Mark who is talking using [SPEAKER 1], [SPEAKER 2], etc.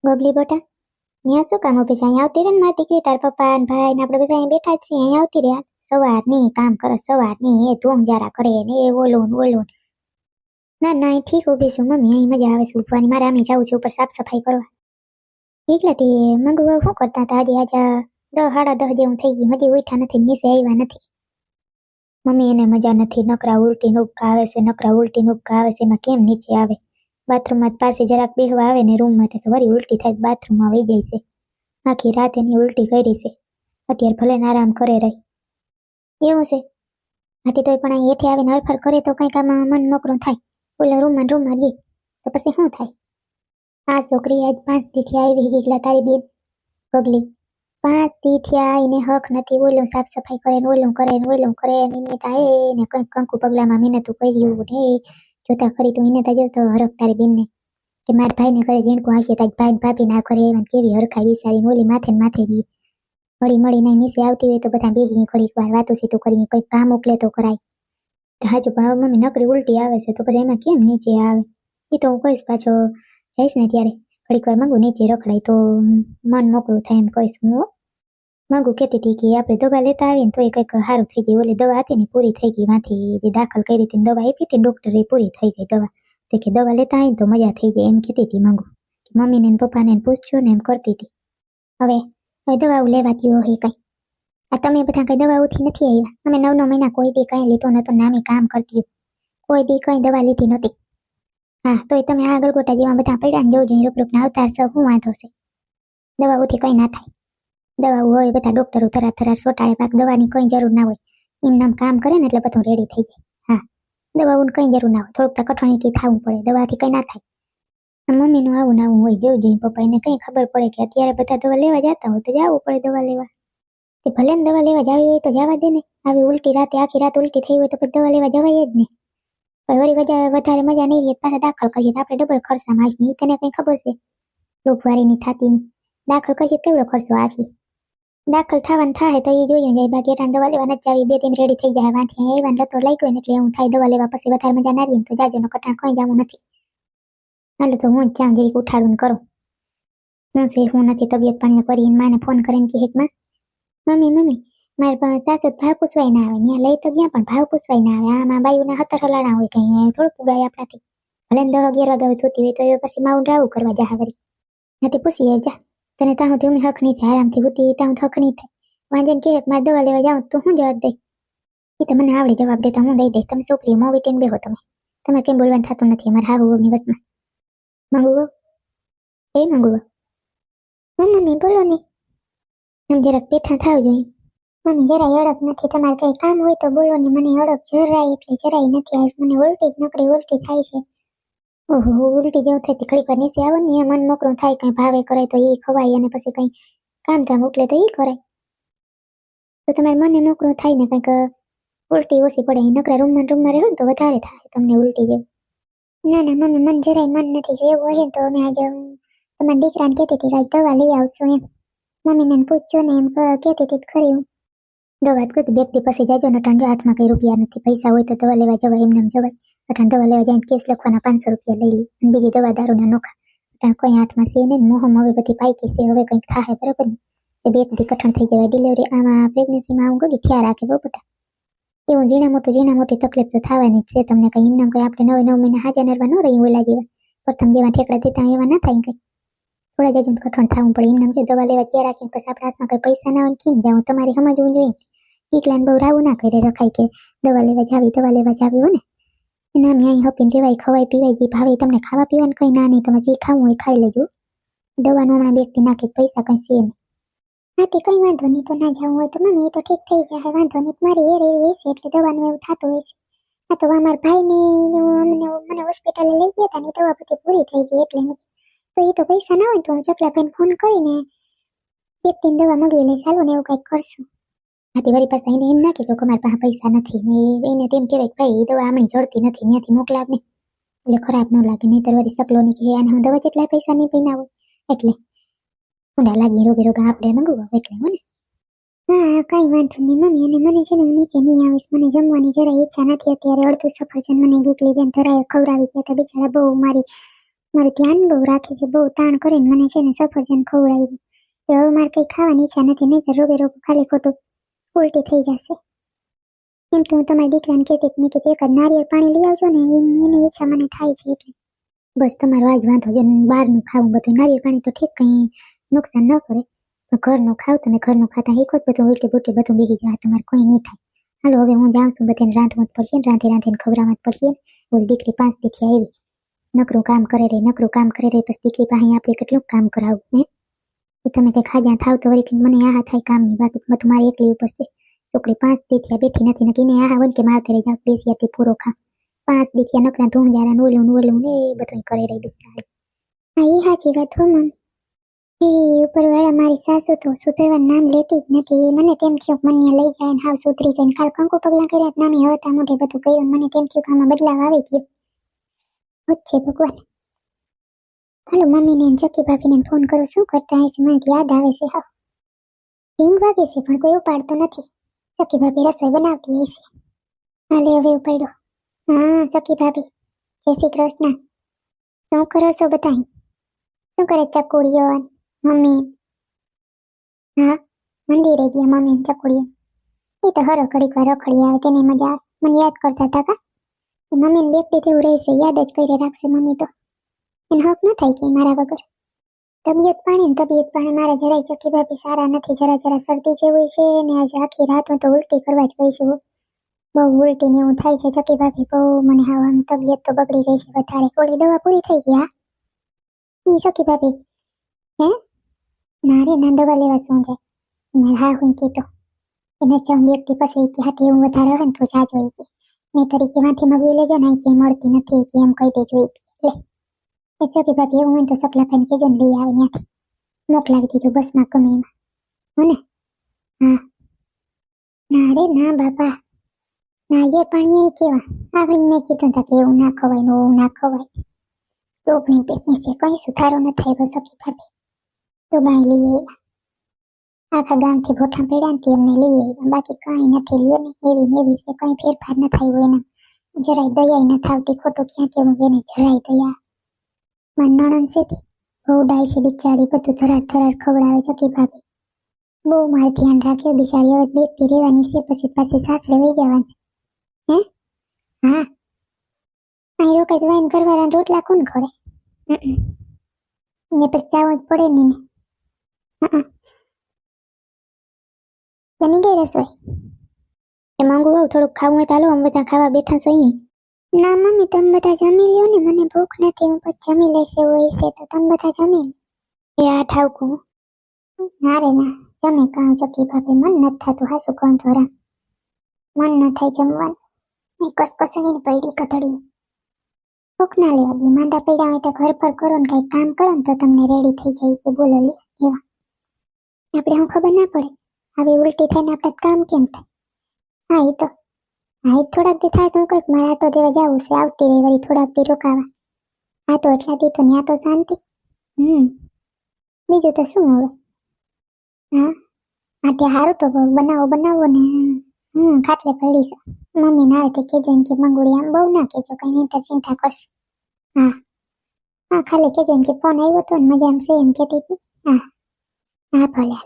[SPEAKER 1] ગોગલી બેટા, ત્યાં શું કામ ઉભી છે? અહીંયા આવતી રહે ને મારી દીકરી, તાર પપ્પા ને ભાઈ ને આપણે બધા અહીં બેઠા જ છીએ, અહીંયા આવતી રહ્યા. સવારની કામ કરે, સવારની એ ધૂમ જારા કરે ને એ ઓલું ને ઓલું. ના ના અહીં ઠીક ઊભી છું મમ્મી, અહીં મજા આવે છે ઉભવાની. મારે આમે જવું છે ઉપર સાફ સફાઈ કરવા. એટલે તે મંગુ શું કરતા હતા? હજી આજે 10 સાડા 10 જેવું થઈ ગયું, હજી ઉઠ્યા નથી, નીચે આવ્યા નથી. મમ્મી એને મજા નથી, નકરા ઉલટી નુબકા આવે છે, નકરા ઉલટી નુબકા આવે છે. એમાં કેમ નીચે આવે? બાથરૂમમાં પાસે જરાક બેહવા આવે ને રૂમમાં તો વળી ઉલટી થાય, બાથરૂમમાં વહી જાય છે. આખી રાત એની ઉલટી કરી છે. અત્યારે ભલે ને આરામ કરે રહી. એવું છે? હાથી તોય પણ અહીં હેઠે આવીને હરફર કરે તો કંઈક આમાં મન મોકળું થાય. ઓલા રૂમમાં જઈએ તો પછી શું થાય? આ છોકરી આજ 5 દીથી આવી ગીગલા તારી બેન ગગલી. 5 દીથી આવીને હક નથી. ઓલું સાફ સફાઈ કરે ને ઓલું કરે ને ઓલું કરે ને ઇનેતા એને કંઈક કંકુ પગલામાં મહેનતું કર્યું ને જોતા ખરી તું ઇનેતા જો તો હરખ તારી બેનને કે મારા ભાઈને કરે જીણકું આવશે તાજ ભાઈ ભાભી ના કરે એમ કેવી હરખાઈ વિચારીને ઓલી માથે ને માથે ગઈ. મળી નીચે આવતી હોય તો બધા બેસી ઘડીક વાર વાતો સીતું કરી, કંઈક કામ મોકલે તો કરાય. હાજુ પણ હવે મમ્મી નકરી ઉલટી આવે છે તો પછી એમાં કેમ નીચે આવે? એ તો હું કહીશ પાછો જઈશ ને ત્યારે ઘડીક વાર મંગુ નીચે રખડાય તો મન મોકળું થાય એમ કહીશ હું. મંગુ કહેતી હતી કે આપણે દવા લેતા આવીએ ને તો એ કંઈક સારું થઈ ગઈ. ઓલી દવા હતી ને પૂરી થઈ ગઈ, માંથી દાખલ કરી હતી દવા આપી હતી ડોક્ટરે, પૂરી થઈ ગઈ દવા. તો કે દવા લેતા આવીને તો મજા થઈ જાય એમ કહેતી હતી મંગુ. મમ્મીને ને પપ્પાને પૂછજો ને એમ કરતી હતી. હવે દવાઓ લેવાતી હોય કઈ? આ તમે બધા કઈ દવાઓથી નથી આવ્યા? અમે 9 મહિના કોઈ દી કઈ લીધો નતો, નામે કામ કરતી, કોઈ દી કઈ દવા લીધી નહોતી. હા તોય તમે આ ગલગોટા જેવા બધા પડ્યા ને જોજો રૂપરૂપના અવતાર છો, શું વાંધો છે? દવાઓથી કઈ ના થાય. દવાઓ હોય બધા ડોક્ટરો થરાર સોટાડે, પાક દવાની કઈ જરૂર ના હોય. એમ નામ કામ કરે ને એટલે બધું રેડી થઈ જાય. હા દવાઓની કઈ જરૂર ના હોય, થોડુંક તો કઠોળીથી થવું પડે, દવાથી કઈ ના થાય. મમ્મીનું આવું ને આવું હોય, જોઈ પપ્પા એને કઈ ખબર પડે કે અત્યારે બધા દવા લેવા જતા હોય તો જવું પડે દવા લેવા. તે ભલે ને દવા લેવા જાવી હોય તો જવા દે ને. આવી ઉલટી રાતે આખી રાત ઉલટી થઈ હોય તો પછી દવા લેવા જવાય જ ને. વળી વધારે મજા નહીં રહે પાછા દાખલ કરીએ આપણે ડબલ ખર્ચામાં આવીએ. તને કઈ ખબર છે લોકવારીની થાતીની? દાખલ કરીએ કેવડો ખર્ચો આખી? દાખલ થવાનું થાય તો એ જોયું જાય, બાકી એટાને દવા લેવા નથી જાવી, 2 દિન રેડી થઈ જાય. વાંથી આવ્યા લતો લાગ્યો ને એટલે હું થાય દવા લેવા પછી વધારે મજા ના રહીએ તો જાજો નો કટાણ કઈ જવું નથી. હાલો તો હું જ જાઉં, જરીક ઉઠાડું કરું. હું છે હું નથી તબિયત પાણી કરીને માને ફોન કરીને કે હેકમાં મમ્મી મારે સાસુ ભાવ પૂછવાય ના આવે, ત્યાં લઈ તો ગયા પણ ભાવ પૂછવાય ના આવે. આમાં બાયુને 17 હલાણા હોય, કઈ થોડું પુગાય આપણાથી. ભલે 10-11 વાગ્યા થતી હોય તો એ પછી માઉન્ટ રાવું કરવા જા વળી. નથી પૂછી જા તને ત્યાં સુધી હક નહીં થાય, આરામથી હોતી ત્યાં હક નહીં થાય. વાંજે કે મારે દવા લેવા જાઉં તો હું જવાબ દઈ? એ તો મને આવડે જવાબ દેતા, હું દઈ દઈ. તમે છોકરી મોં વીટીને બેહો તમે કેમ બોલવાનું થતું નથી અમારે હાહુની વચમાં. મંગુઓ એ મંગુઓ મમ્મી બોલો ને. એમ જરાક પેઠા થાવ જોઈએ. મમ્મી જરાય અડપ નથી, તમારે કઈ કામ હોય તો બોલો ને. મને અડપ જરાય એટલે જરાય નથી. આજ મને ઉલટી જ નકરી ઉલટી થાય છે. ઓહો ઉલટી જેવું થાય ઘડીક વાર નીચે આવો ને મન મોકળું થાય, કઈ ભાવે કરાય તો એ ખવાય અને પછી કઈ કામ ધામ મોકલે તો એ કરાય. તો તમારે મને મોકળું થાય ને કંઈક ઉલટી ઓછી પડે. નકરા રૂમમાં રહો ને તો વધારે થાય તમને ઉલટી જેવું. ના ના મમ્મી મને જરાય મન નથી. જો એવું હોય તો અમે આજે તમારા દીકરાને કહેતી હતી કાંઈક દવા લઈ આવશું એમ. મમ્મીને પૂછજો ને એમ કહેતી હતી ખરી હું. દવા જ કરી બેગથી પછી જાજો ને અટાણ હાથમાં કઈ રૂપિયા નથી. પૈસા હોય તો દવા લેવા જવાય, એમને જવાય. અટાણ દવા લેવા જાય કેસ લખવાના 500 રૂપિયા લઈ લે અને બીજી દવા દારૂના નોખા. અટાણ કોઈ હાથમાં છે ને મોહમ હવે બધી પાઈકી છે, હવે કંઈક થાય બરાબર ને. એ બેગથી કઠણ થઈ જવાય. ડિલિવરી આમાં પ્રેગ્નન્સીમાં આવું ગયું ખ્યાલ રાખે બહુ બધા. એવું ઝીણા મોટી તકલીફ તો થવાની જ છે તમને. કઈ એમને કઈ આપણે 9 મહિના હાજર નરવા ન રહી ઓલા જેવા પ્રથમ જેવા ઠેકડા દેતા એવા ના થાય કઈ. થોડા જાજુ કઠણ થવું પડે. એમને જે દવા લેવા જ્યાં રાખીને પછી આપણા હાથમાં કઈ પૈસા ના હોય કેમ જાવ? તમારે સમજવું જોઈએ. એકલાને બહુ રાવું ના કરે રખાય કે દવા લેવા જાવી હોય ને. એના મેં અહીં હપીને રેવાય, ખવાય પીવાય જે ભાવે તમને ખાવા પીવાનું કઈ ના નહીં. તમે જે ખાવું હોય ખાઈ લેજો. દવાનું હમણાં બેગથી નાખી પૈસા કઈ છે નહીં. હા તે કઈ વાંધો નહીં, તો ના જવું હોય તો મમ્મી એ તો ઠીક થઈ જાય, વાંધો નહીં. મારી એવી છે એટલે દવાનું એવું થતું હોય છે. હા તો અમારા ભાઈને મને હોસ્પિટલે લઈ ગયા હતા ને દવા બધી પૂરી થઈ ગઈ એટલે તો એ તો પૈસા ના હોય તો હું ચકલાભાઈને ફોન કરીને વ્યક્તિની દવા મગવી લઈ ચાલો ને એવું કંઈક કરશું. હાથી વળી પાસે એને એમ ના કહેજો કે મારી પાસે પૈસા નથી ને એને તેમ કહેવાય કે ભાઈ એ દવા આમણી જડતી નથી, ત્યાંથી મોકલાવ ને એટલે ખરાબ ન લાગે. નહીંતર વળી સકલો ની કે આને હું દવા જેટલા પૈસા નહીં પીના હોય એટલે ઊંડા લાગી રોગે આપણે મંગાવો એટલે હો ને. હા કઈ વાંધો નહીં મમ્મી. અને મને છે ને હું નીચે નહીં આવીશ, મને જમવાની જરા ઈચ્છા નથી અત્યારે. અડધું સફરજન મને ગીકલી બેન ધરાએ ખવડાવી ગયા હતા બિચારા, બહુ મારી મારું ધ્યાન બહુ રાખે છે, બહુ તાણ કરીને મને છે ને સફરજન ખવડાવ્યું. તો હવે મારે કંઈ ખાવાની ઈચ્છા નથી, નહીં તો રોગે રોગ ખાલી ખોટું ઉલટી થઈ જશે. એમ તો હું તમારી દીકરાને કહેતી મેં કીધું એકાદ નારિયેળ પાણી લઈ આવજો ને, એની ઈચ્છા મને થાય છે એટલે. બસ તમારો આજ વાંધો છે, બહારનું ખાવું બધું. નારિયેળ પાણી તો ઠીક કંઈ નુકસાન ન કરે, પણ ઘરનું ખાવ તમે, ઘરનું ખાતા શીખો જ બધું ઉલટી બુલટી બધું બેસી જાય, તમારે કોઈ નહીં થાય. હાલો હવે હું જાઉં છું, બધાને રાંધવું જ પડશે ને, રાંધીને ખવડાવવા જ પડશે ને. ઓલી દીકરી 5 દીથી આવી, નકરું કામ કરે રહી, પછી દીકરી પાસે આપણે કેટલું કામ કરાવું હે. એ તમે કંઈ ખાજા થાવ તો વળી મને આહા થાય કામની, બાકી બધું મારે એકલી ઉપર છે. છોકરી 5 દીથી બેઠી નથી, નકીને આહા હોય કે મારતે રહી જાવ, બેસી પૂરો ખા. 5 દીથી નકરા ધૂંજારા ઓલું ને એ બધું કરે રહી બિચારી. હા એ સાચી વાત હો મન. એ ઉપરવાળા મારી સાસુ તો સુધરવાનું નામ લેતી જ નથી. મને તેમ થયું મને લઈ જાય ને હાવ સુધરી ગઈ, કાલ કંકુ પગલા કર્યા નામે હતા મોઢે બધું કર્યું, મને તેમ થયું કે આમાં બદલાવ આવી ગયો. વચ્ચે ભગવાન. હાલો મમ્મીને ચકી ભાભીને ફોન કરો, શું કરતા હશે, મને યાદ આવે છે. હા રિંગ વાગે છે પણ કોઈ ઉપાડતો નથી. ચકી ભાભી રસોઈ બનાવતી હશે. હાલે હવે ઉપાડ્યો. હા ચકી ભાભી, જય શ્રી કૃષ્ણ. શું કરો છો બધા? શું કરે ચકુડીઓ મમ્મી? હા મંદિરે ગયા મમ્મી ચકુડીઓ. એ તો હરો ઘડીક વાર રખડી આવે, તેને મજા આવે. મને યાદ કરતા હતા કા મમ્મીને બેકતી તેવું રહેશે, યાદ જ કરી રાખશે મમ્મી તો. એને હક ન થાય કે મારા વગર. તબિયત પાણી મારા જરાય ચકી ભાભી સારા નથી, જરા શરદી જેવું છે ને આજે આખી રાત હું તો ઉલટી કરવા જ ગઈ છું. બહુ ઉલટી ને એવું થાય છે ચકી ભાભી, બહુ મને આમ તબિયત તો બગડી ગઈ છે વધારે. ઓલી દવા પૂરી થઈ ગઈ? હા ઈ ચકી ભાભી હે ના રે ના, દવા લેવા શું છે? હા હું કીધું એને ચમ વ્યક્તિ પછી કે હાટી એવું વધારે હોય ને તો જાજો કે નહીં તરીકે માંથી મગવી લેજો ને કે મળતી નથી કે એમ કહી દેજો. એટલે ચકી ભાભી એવું હોય તો સકલા ભાઈને કહેજો ને લઈ આવે ત્યાંથી મોકલાવી દીધો બસમાં ગમે એમાં હો ને. હા ના રે ના બાપા ના, એ પાણી એ કેવા આવીને મેં કીધું હતા કે એવું ના ખવાય ને એવું ના ખવાય. રોગની પેટની છે, કઈ સુધારો ન થાય બસ સખી ભાભી. તો બાઈ લઈ આવ્યા, આખા ગામથી ભોઠા પડ્યા ને એમને લઈ આવ્યા, બાકી કઈ નથી લ્યો ને. એવી ને એવી છે, કઈ ફેરફાર ન થાય હોય એના. જરાય દયા ન થાવતી, ખોટું ક્યાં કેવું એને જરાય દયા. મારી નણંદ છે તે બહુ ડાય છે બિચારી, બધું ધરાડ ખવડાવે ચકી ભાભી. બહુ મારે ધ્યાન રાખ્યો બિચારી. હવે બેકતી રહેવાની છે, પછી પાછી સાસરે વહી જવાની. હે હા અહીં રોકાઈ વાઈન ઘરવાળા રોટલા કોણ કરે? ને પછી ચાવવું જ પડે ને. બની ગઈ રસોઈ? એ માંગુ બહુ થોડુંક ખાવું હોય તો હાલો, અમે બધા ખાવા બેઠા છીએ. ના મમ્મી તમે બધા જમી લ્યો ને, મને ભૂખ નથી, હું પછી જમી લઈશ એવું હોય છે તો તમે બધા જમી લો. એ આ ઠાવકું ના રે ના જમે કામ ચકી ભાભી, મન નથી થતું હાસું કહું તો રા, મન ન થાય જમવાનું. એ કસકસણી ને પૈડી કથળી ભૂખ ના લેવા દે. માંદા પડ્યા હોય તો ઘર પર કરો ને કઈ કામ કરો ને તો તમને રેડી થઈ જાય કે બોલો લે એવા. આપણે હું ખબર ના પડે આવી ઉલટી થઈને આપણે કામ કેમ થાય? હા એ તો હા એ થોડાક દી થાય તો હું કંઈક મારે આટો દેવા જવું છે, આવતી રહી વળી થોડાક દી રોકાવા. આ તો એટલા દી તો ત્યાં તો શાંતિ. બીજું તો શું હવે. હા હા ત્યાં સારું તો બનાવો ને. ખાટલે પડીશું. મમ્મી ના આવે તો કેજો ને કે મંગોળી આમ બહુ ના કેજો, કઈ નહીં તો ચિંતા કરશે. હા હા ખાલી કેજો ને કે ફોન આવ્યો હતો ને મજા આમ છે એમ કહેતી હતી. હા હા ભલે.